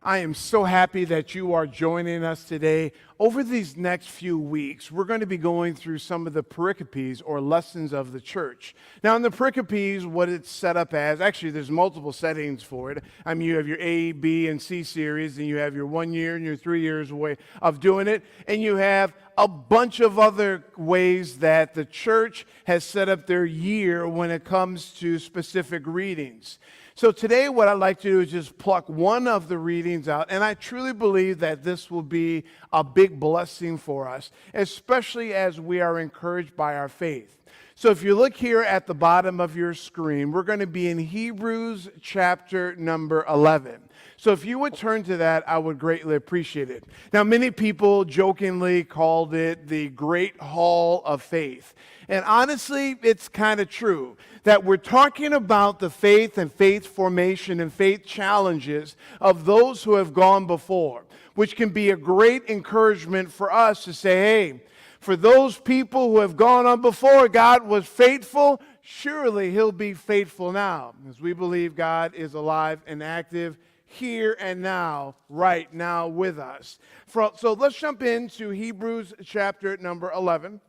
I am so happy that you are joining us today. Over these next few weeks, we're going to be going through some of the pericopes or lessons of the church. Now, in the pericopes, what it's set up as, actually, there's multiple settings for it. I mean, you have your A, B, and C series, and you have your 1 year and your 3 years way of doing it, and you have a bunch of other ways that the church has set up their year when it comes to specific readings. So today what I'd like to do is just pluck one of the readings out, and I truly believe that this will be a big blessing for us, especially as we are encouraged by our faith. So if you look here at the bottom of your screen, we're going to be in Hebrews chapter number 11. So if you would turn to that, I would greatly appreciate it. Now, many people jokingly called it the Great Hall of Faith. And honestly, it's kind of true that we're talking about the faith and faith formation and faith challenges of those who have gone before, which can be a great encouragement for us to say, hey, for those people who have gone on before, God was faithful, surely He'll be faithful now, as we believe God is alive and active here and now, right now with us. So let's jump into Hebrews chapter number 11.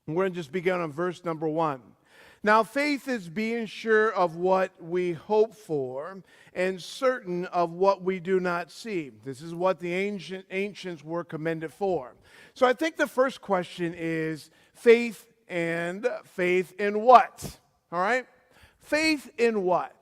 We're going to just begin on verse number 1. Now, faith is being sure of what we hope for and certain of what we do not see. This is what the ancients were commended for. So I think the first question is faith in what? All right? Faith in what?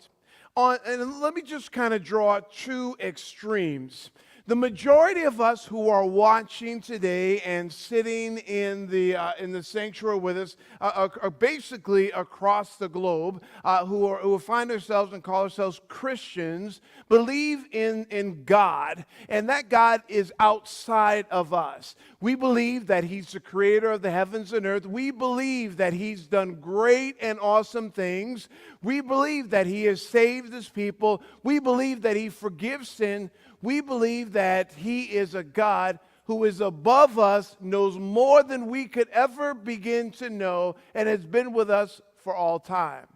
And let me just kind of draw two extremes. The majority of us who are watching today and sitting in the sanctuary with us are basically across the globe who find ourselves and call ourselves Christians, believe in God, and that God is outside of us. We believe that He's the creator of the heavens and earth. We believe that He's done great and awesome things. We believe that He has saved His people. We believe that He forgives sin. We believe that He is a God who is above us, knows more than we could ever begin to know, and has been with us for all time.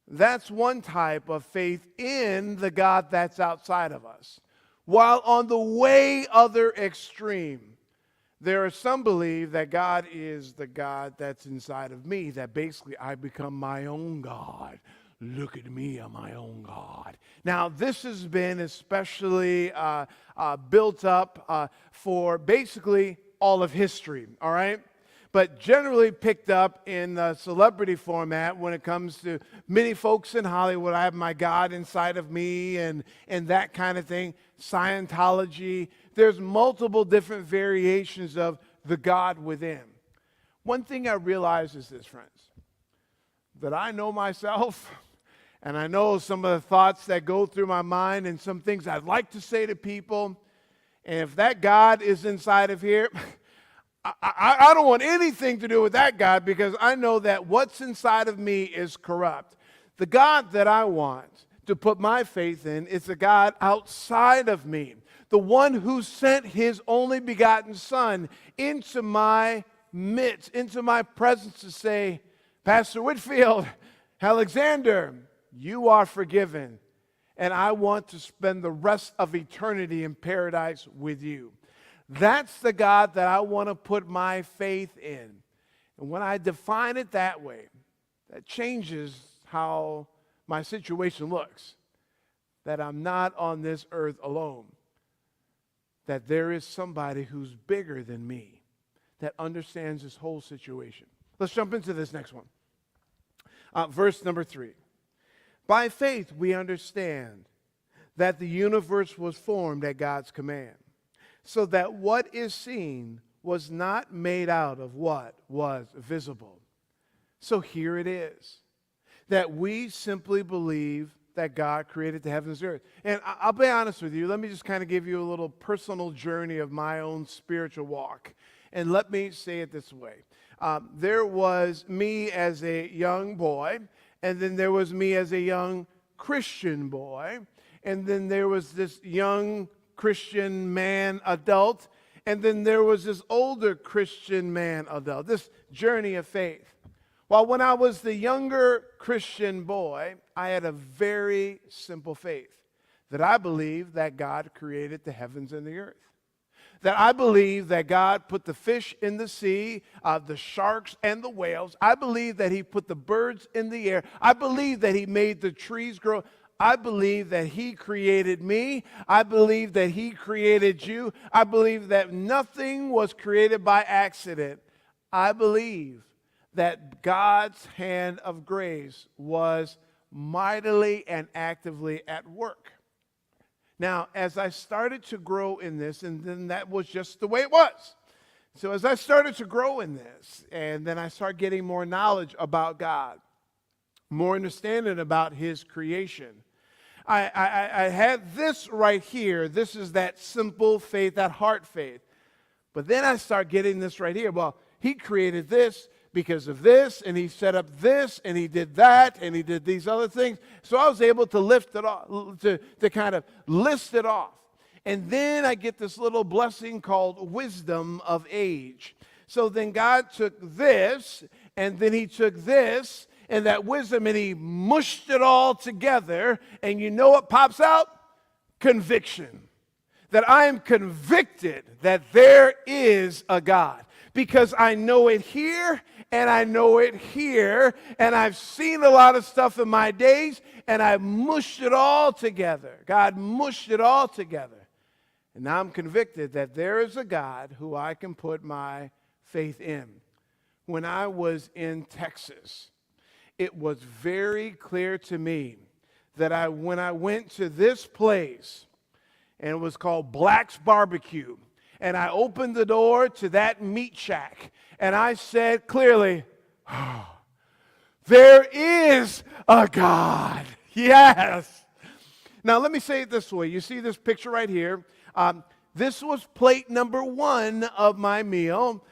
That's one type of faith in the God that's outside of us. While on the way other extreme, there are some believe that God is the God that's inside of me, that basically I become my own God. Look at me, I'm my own God. Now, this has been especially built up for basically all of history, all right? But generally picked up in the celebrity format when it comes to many folks in Hollywood. I have my God inside of me and that kind of thing. Scientology. There's multiple different variations of the God within. One thing I realize is this, friends, that I know myself. And I know some of the thoughts that go through my mind and some things I'd like to say to people. And if that God is inside of here, I don't want anything to do with that God, because I know that what's inside of me is corrupt. The God that I want to put my faith in is the God outside of me, the one who sent His only begotten Son into my midst, into my presence to say, Pastor Whitfield, Alexander, you are forgiven, and I want to spend the rest of eternity in paradise with you. That's the God that I want to put my faith in. And when I define it that way, that changes how my situation looks. That I'm not on this earth alone. That there is somebody who's bigger than me, that understands this whole situation. Let's jump into this next one. Verse number 3. By faith we understand that the universe was formed at God's command, so that what is seen was not made out of what was visible. So here it is, that we simply believe that God created the heavens and the earth. And I'll be honest with you, let me just kind of give you a little personal journey of my own spiritual walk. And let me say it this way. There was me as a young boy, and then there was me as a young Christian boy, and then there was this young Christian man adult, and then there was this older Christian man adult, this journey of faith. Well, when I was the younger Christian boy, I had a very simple faith. that I believe that God created the heavens and the earth. That I believe that God put the fish in the sea, the sharks and the whales. I believe that he put the birds in the air. I believe that he made the trees grow. I believe that he created me. I believe that he created you. I believe that nothing was created by accident. I believe that God's hand of grace was mightily and actively at work. Now, as I started to grow in this, and then that was just the way it was. So as I started to grow in this, and then I started getting more knowledge about God, more understanding about his creation, I had this right here. This is that simple faith, that heart faith. But then I start getting this right here. Well, he created this because of this, and he set up this, and he did that, and he did these other things. So I was able to lift it off, to kind of list it off. And then I get this little blessing called wisdom of age. So then God took this, and then he took this, and that wisdom, and he mushed it all together. And you know what pops out? Conviction. That I am convicted that there is a God. Because I know it here, and I know it here, and I've seen a lot of stuff in my days, and I've mushed it all together. God mushed it all together. And now I'm convicted that there is a God who I can put my faith in. When I was in Texas, it was very clear to me that when I went to this place, and it was called Black's Barbecue, and I opened the door to that meat shack, and I said clearly, oh, there is a God. Yes. Now, let me say it this way. You see this picture right here. This was plate number 1 of my meal.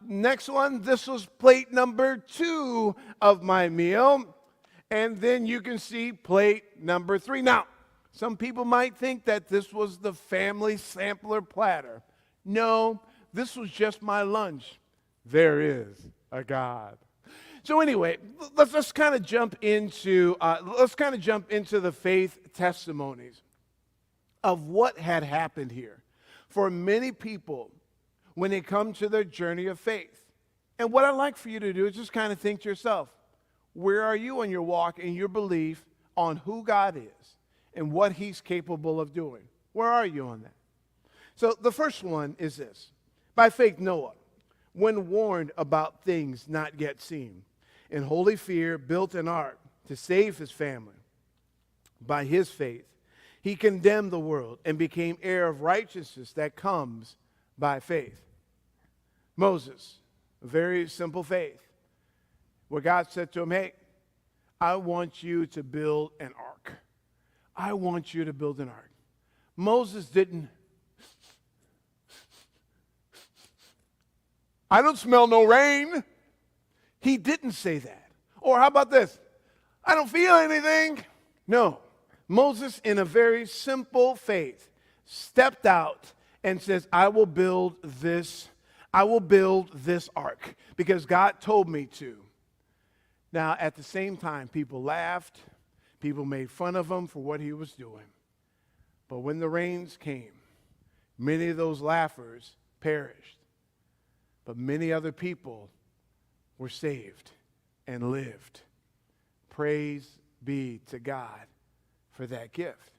Next one, this was plate number 2 of my meal. And then you can see plate number 3. Now, some people might think that this was the family sampler platter. No, this was just my lunch. There is a God. So anyway, let's kind of jump into the faith testimonies of what had happened here for many people when they come to their journey of faith. And what I'd like for you to do is just kind of think to yourself, where are you in your walk and your belief on who God is and what he's capable of doing? Where are you on that? So the first one is this. By faith, Noah, when warned about things not yet seen, in holy fear built an ark to save his family. By his faith, he condemned the world and became heir of righteousness that comes by faith. Moses, a very simple faith, where God said to him, hey, I want you to build an ark. I want you to build an ark. Moses didn't, I don't smell no rain. He didn't say that. Or how about this? I don't feel anything. No. Moses, in a very simple faith, stepped out and says, I will build this ark because God told me to. Now, at the same time, people laughed. People made fun of him for what he was doing. But when the rains came, many of those laughers perished. But many other people were saved and lived. Praise be to God for that gift.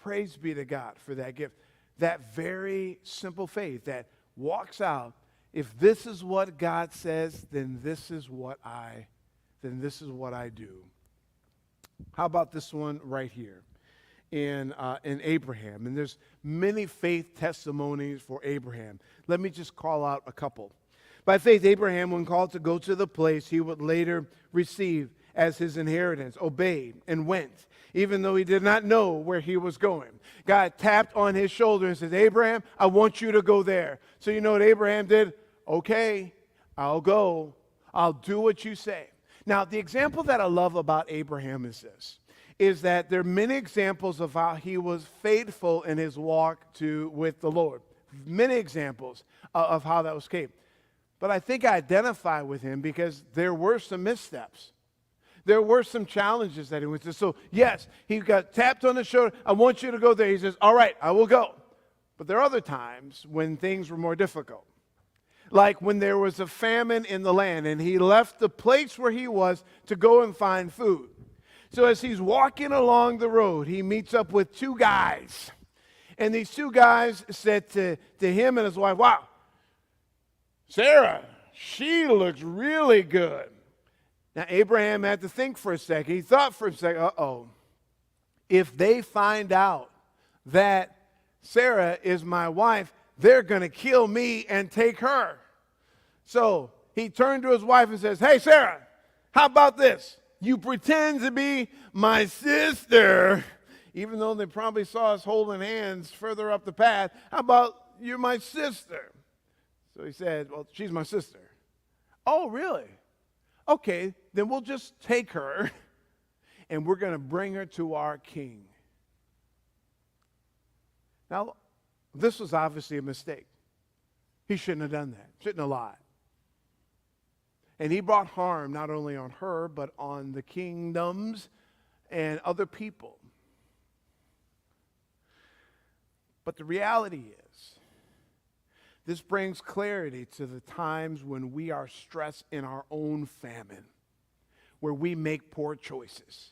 Praise be to God for that gift. That very simple faith that walks out, if this is what God says, then this is what I do. How about this one right here in Abraham? And there's many faith testimonies for Abraham. Let me just call out a couple. By faith, Abraham, when called to go to the place he would later receive as his inheritance, obeyed and went, even though he did not know where he was going. God tapped on his shoulder and said, Abraham, I want you to go there. So you know what Abraham did? Okay, I'll go. I'll do what you say. Now, the example that I love about Abraham is that there are many examples of how he was faithful in his walk with the Lord. Many examples of how that was came. But I think I identify with him because there were some missteps. There were some challenges that he went through. So, yes, he got tapped on the shoulder. I want you to go there. He says, all right, I will go. But there are other times when things were more difficult. Like when there was a famine in the land and he left the place where he was to go and find food. So as he's walking along the road, he meets up with two guys. And these two guys said to him and his wife, wow, Sarah, she looks really good. Now, Abraham had to think for a second. He thought for a second, uh-oh, if they find out that Sarah is my wife, they're going to kill me and take her. So he turned to his wife and says, hey, Sarah, how about this? You pretend to be my sister, even though they probably saw us holding hands further up the path. How about you're my sister? So he said, well, she's my sister. Oh, really? Okay, then we'll just take her and we're going to bring her to our king. Now, this was obviously a mistake. He shouldn't have done that. Shouldn't have lied. And he brought harm not only on her, but on the kingdoms and other people. But the reality is, this brings clarity to the times when we are stressed in our own famine, where we make poor choices.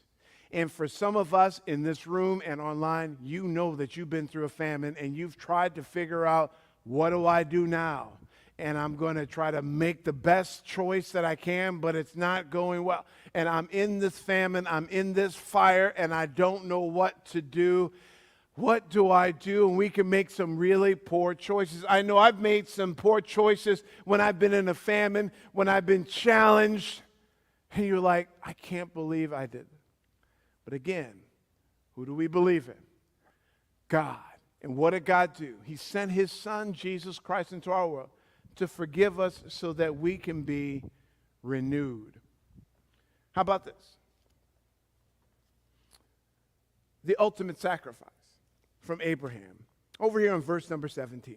And for some of us in this room and online, you know that you've been through a famine and you've tried to figure out, what do I do now? And I'm going to try to make the best choice that I can, but it's not going well. And I'm in this famine, I'm in this fire, and I don't know what to do. What do I do? And we can make some really poor choices. I know I've made some poor choices when I've been in a famine, when I've been challenged. And you're like, I can't believe I did. But again, who do we believe in? God. And what did God do? He sent his son, Jesus Christ, into our world to forgive us so that we can be renewed. How about this? The ultimate sacrifice from Abraham. Over here in verse number 17.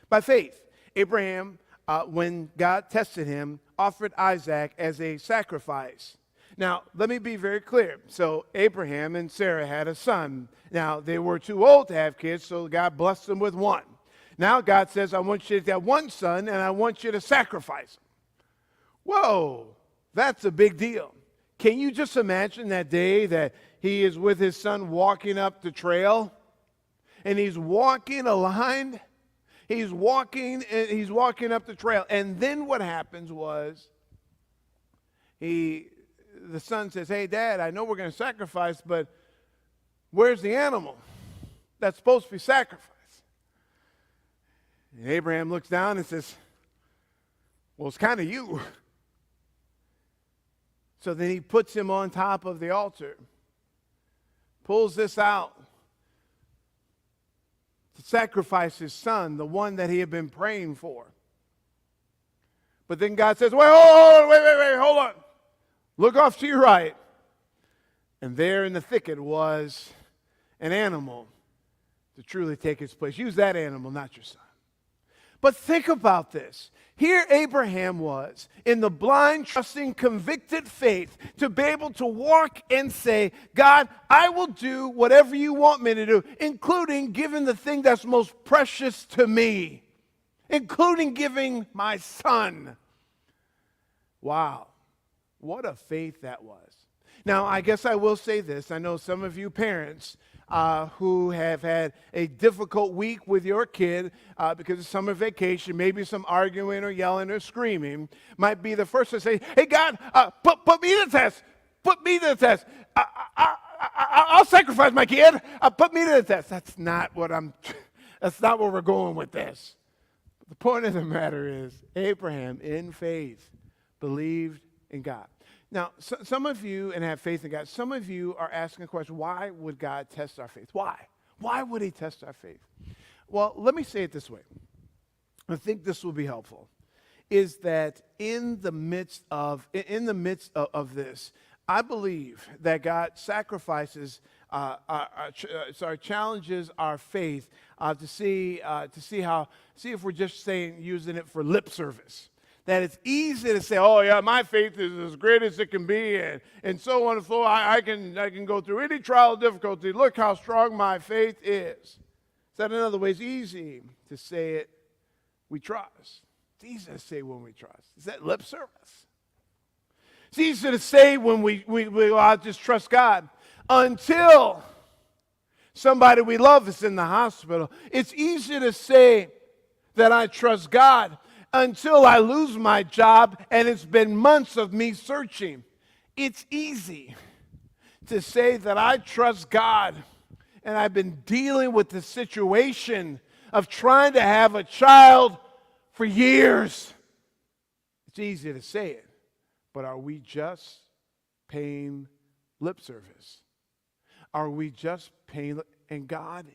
By faith, Abraham, when God tested him, offered Isaac as a sacrifice. Now, let me be very clear. So Abraham and Sarah had a son. Now, they were too old to have kids, so God blessed them with one. Now God says, I want you to have one son, and I want you to sacrifice him. Whoa, that's a big deal. Can you just imagine that day that he is with his son walking up the trail? And he's walking a line. He's walking up the trail. And then what happens was, the son says, hey, Dad, I know we're going to sacrifice, but where's the animal that's supposed to be sacrificed? And Abraham looks down and says, well, it's kind of you. So then he puts him on top of the altar, pulls this out to sacrifice his son, the one that he had been praying for. But then God says, wait, hold on. Look off to your right. And there in the thicket was an animal to truly take its place. Use that animal, not your son. But think about this. Here Abraham was in the blind, trusting, convicted faith to be able to walk and say, God, I will do whatever you want me to do, including giving the thing that's most precious to me, including giving my son. Wow, what a faith that was. Now, I guess I will say this. I know some of you parents who have had a difficult week with your kid because of summer vacation, maybe some arguing or yelling or screaming, might be the first to say, hey, God, put me to the test. Put me to the test. I'll sacrifice my kid. Put me to the test. That's not what we're going with this. The point of the matter is, Abraham, in faith, believed in God. Now, some of you, and have faith in God, some of you are asking the question, why would God test our faith? Why? Why would he test our faith? Well, let me say it this way. I think this will be helpful. Is that in the midst of this, I believe that God sacrifices, challenges our faith to see if we're just using it for lip service. That it's easy to say, oh yeah, my faith is as great as it can be, and so on and so on. I can go through any trial of difficulty. Look how strong my faith is. Said another way, it's easy to say it, we trust. It's easy to say when we trust. Is that lip service? It's easy to say when we I just trust God until somebody we love is in the hospital. It's easy to say that I trust God until I lose my job and it's been months of me searching. It's easy to say that I trust God and I've been dealing with the situation of trying to have a child for years. It's easy to say it, but are we just paying lip service? Are we just paying? And God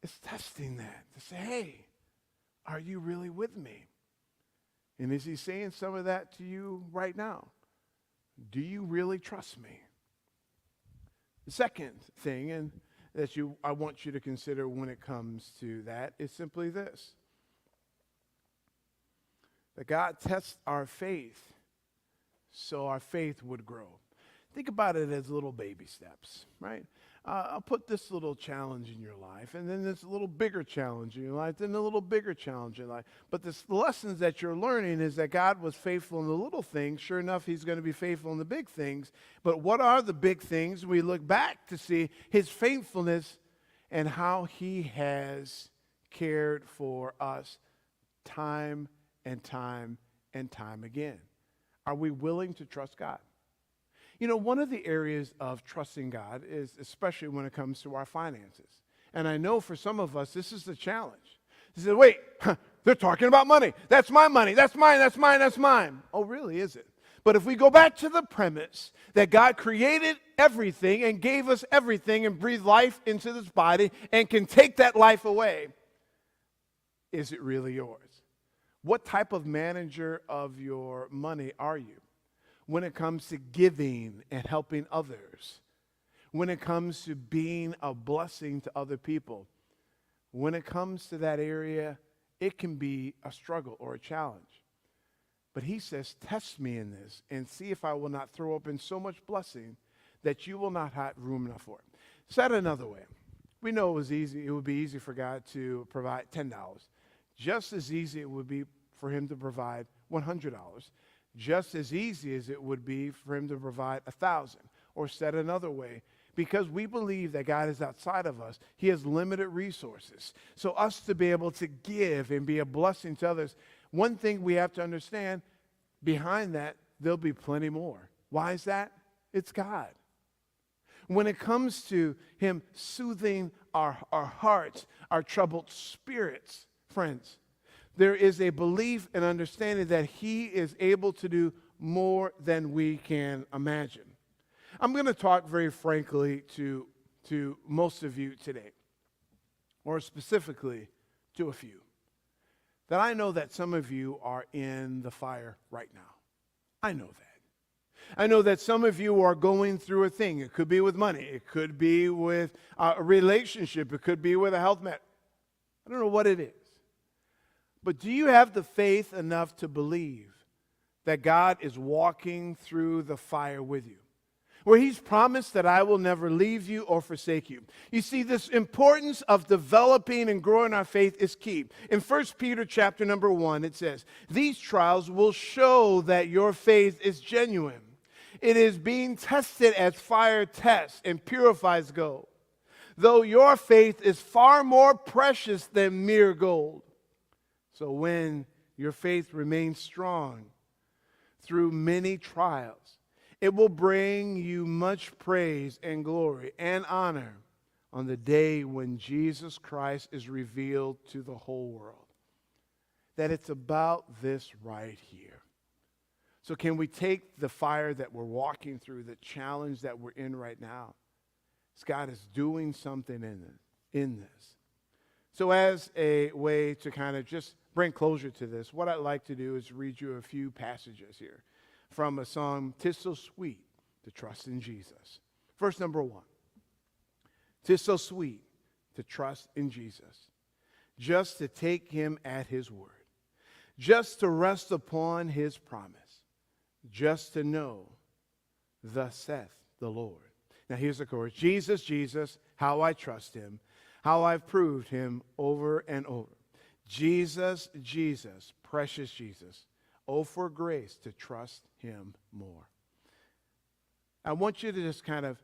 is testing that to say, hey, are you really with me? And is he saying some of that to you right now? Do you really trust me? The second thing, and that I want you to consider when it comes to that, is simply this. That God tests our faith so our faith would grow. Think about it as little baby steps, right? I'll put this little challenge in your life, and then this little bigger challenge in your life, then a little bigger challenge in your life. But the lessons that you're learning is that God was faithful in the little things. Sure enough, he's going to be faithful in the big things. But what are the big things? We look back to see his faithfulness and how he has cared for us time and time and time again. Are we willing to trust God? You know, one of the areas of trusting God is especially when it comes to our finances. And I know for some of us, this is the challenge. They say, wait, they're talking about money. That's my money. That's mine. That's mine. That's mine. Oh, really, is it? But if we go back to the premise that God created everything and gave us everything and breathed life into this body and can take that life away, is it really yours? What type of manager of your money are you? When it comes to giving and helping others, when it comes to being a blessing to other people, when it comes to that area, it can be a struggle or a challenge. But he says, test me in this and see if I will not throw open so much blessing that you will not have room enough for it. Said another way, we know it would be easy for God to provide $10. Just as easy it would be for him to provide $100. Just as easy as it would be for him to provide 1,000. Or said another way, because we believe that God is outside of us, he has limited resources. So us to be able to give and be a blessing to others, one thing we have to understand, behind that, there'll be plenty more. Why is that? It's God. When it comes to him soothing our hearts, our troubled spirits, friends, there is a belief and understanding that he is able to do more than we can imagine. I'm going to talk very frankly to most of you today, or specifically to a few, that I know that some of you are in the fire right now. I know that. I know that some of you are going through a thing. It could be with money. It could be with a relationship. It could be with a health matter. I don't know what it is. But do you have the faith enough to believe that God is walking through the fire with you? Where he's promised that I will never leave you or forsake you. You see, this importance of developing and growing our faith is key. In 1 Peter chapter number 1, it says, these trials will show that your faith is genuine. It is being tested as fire tests and purifies gold. Though your faith is far more precious than mere gold. So when your faith remains strong through many trials, it will bring you much praise and glory and honor on the day when Jesus Christ is revealed to the whole world. That it's about this right here. So can we take the fire that we're walking through, the challenge that we're in right now? God is doing something in this. So as a way to kind of just bring closure to this, what I'd like to do is read you a few passages here from a song, "'Tis So Sweet to Trust in Jesus." Verse number 1. "'Tis so sweet to trust in Jesus, just to take him at his word, just to rest upon his promise, just to know, thus saith the Lord. Now here's the chorus. Jesus, Jesus, how I trust him, how I've proved him over and over. Jesus, Jesus, precious Jesus, oh, for grace to trust him more. I want you to just kind of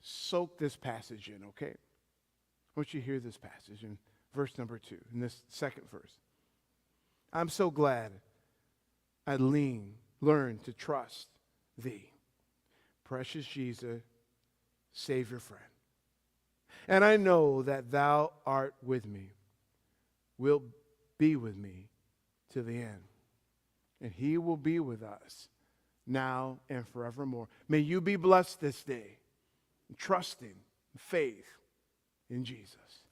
soak this passage in, okay? I want you to hear this passage in verse number 2, in this second verse. I'm so glad I learned to trust thee, precious Jesus, Savior friend. And I know that thou art with me, wilt be with me to the end. And he will be with us now and forevermore. May you be blessed this day, trusting faith in Jesus.